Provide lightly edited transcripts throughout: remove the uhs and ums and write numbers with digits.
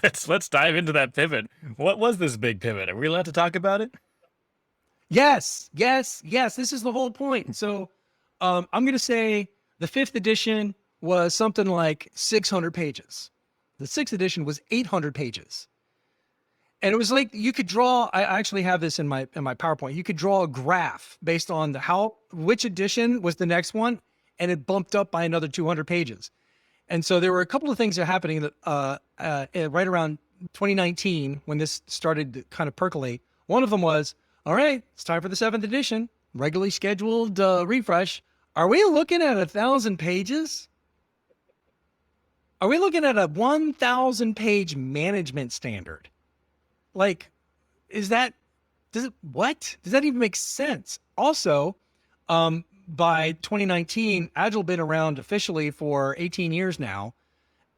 let's dive into that pivot. What was this big pivot? Are we allowed to talk about it? Yes, yes, yes. This is the whole point. So I'm going to say the fifth edition was something like 600 pages. The sixth edition was 800 pages. And it was like you could draw. I actually have this in my PowerPoint. You could draw a graph based on which edition was the next one, and it bumped up by another 200 pages. And so there were a couple of things that are happening that right around 2019 when this started to kind of percolate. One of them was, all right, it's time for the seventh edition, regularly scheduled refresh. Are we looking at 1,000 pages? Are we looking at a 1,000 page management standard? Like, does that even make sense? Also, by 2019, Agile been around officially for 18 years now.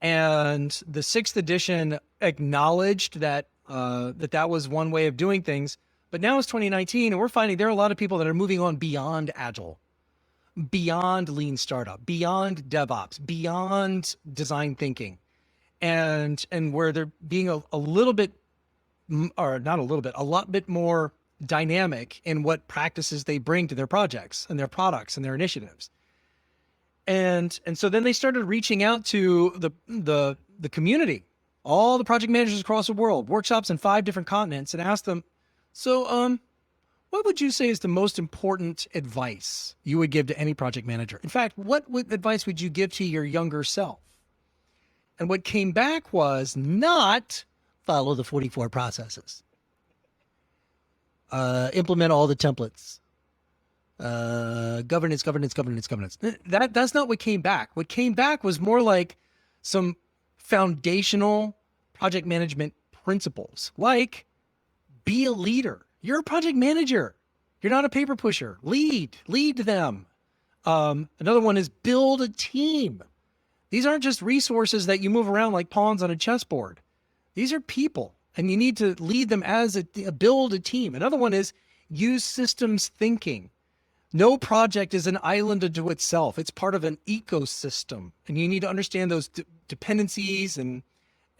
And the sixth edition acknowledged that, that was one way of doing things. But now it's 2019 and we're finding there are a lot of people that are moving on beyond Agile, beyond lean startup, beyond DevOps, beyond design thinking. And where they're being a little bit, or not a little bit, a lot bit more dynamic in what practices they bring to their projects and their products and their initiatives. And so then they started reaching out to the community, all the project managers across the world, workshops in 5 different continents, and asked them, so what would you say is the most important advice you would give to any project manager? In fact, what advice would you give to your younger self? And what came back was not follow the 44 processes. Implement all the templates. Governance. That's not what came back. What came back was more like some foundational project management principles, like be a leader. You're a project manager. You're not a paper pusher. Lead them. Another one is build a team. These aren't just resources that you move around like pawns on a chessboard. These are people, and you need to lead them as build a team. Another one is use systems thinking. No project is an island unto itself. It's part of an ecosystem, and you need to understand those dependencies, and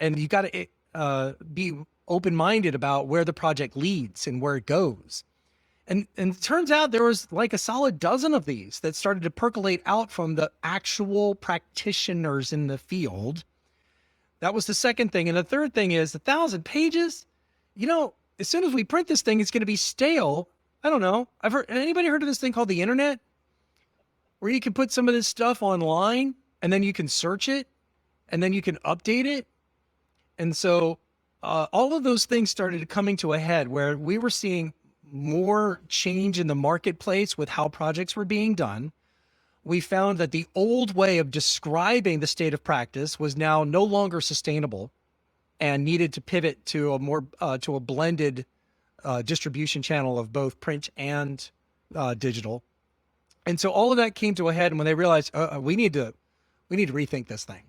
you got to be open-minded about where the project leads and where it goes. And it turns out there was like a solid dozen of these that started to percolate out from the actual practitioners in the field. That was the second thing. And the third thing is 1,000 pages. You know, as soon as we print this thing, it's going to be stale. I don't know. Anybody heard of this thing called the internet? Where you can put some of this stuff online and then you can search it and then you can update it. And so all of those things started coming to a head where we were seeing more change in the marketplace with how projects were being done. We found that the old way of describing the state of practice was now no longer sustainable and needed to pivot to a more to a blended distribution channel of both print and digital. And so all of that came to a head, and when they realized we need to rethink this thing,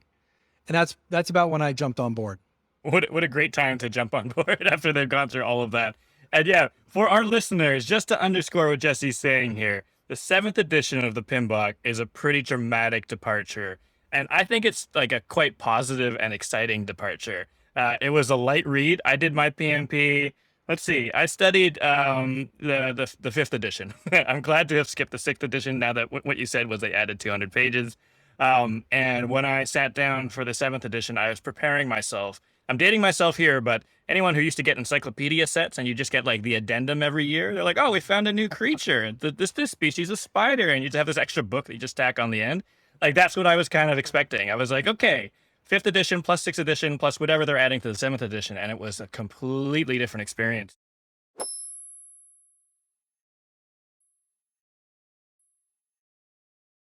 and that's about when I jumped on board. What a great time to jump on board after they've gone through all of that. And yeah, for our listeners, just to underscore what Jesse's saying here, the 7th edition of the PMBOK is a pretty dramatic departure. And I think it's like a quite positive and exciting departure. It was a light read. I did my PMP. Let's see. I studied the 5th edition. I'm glad to have skipped the 6th edition now that what you said was they added 200 pages. And when I sat down for the 7th edition, I was preparing myself. I'm dating myself here, but anyone who used to get encyclopedia sets and you just get like the addendum every year, they're like, oh, we found a new creature. This species is spider. And you just have this extra book that you just tack on the end. Like, that's what I was kind of expecting. I was like, okay, 5th edition plus 6th edition plus whatever they're adding to the 7th edition. And it was a completely different experience.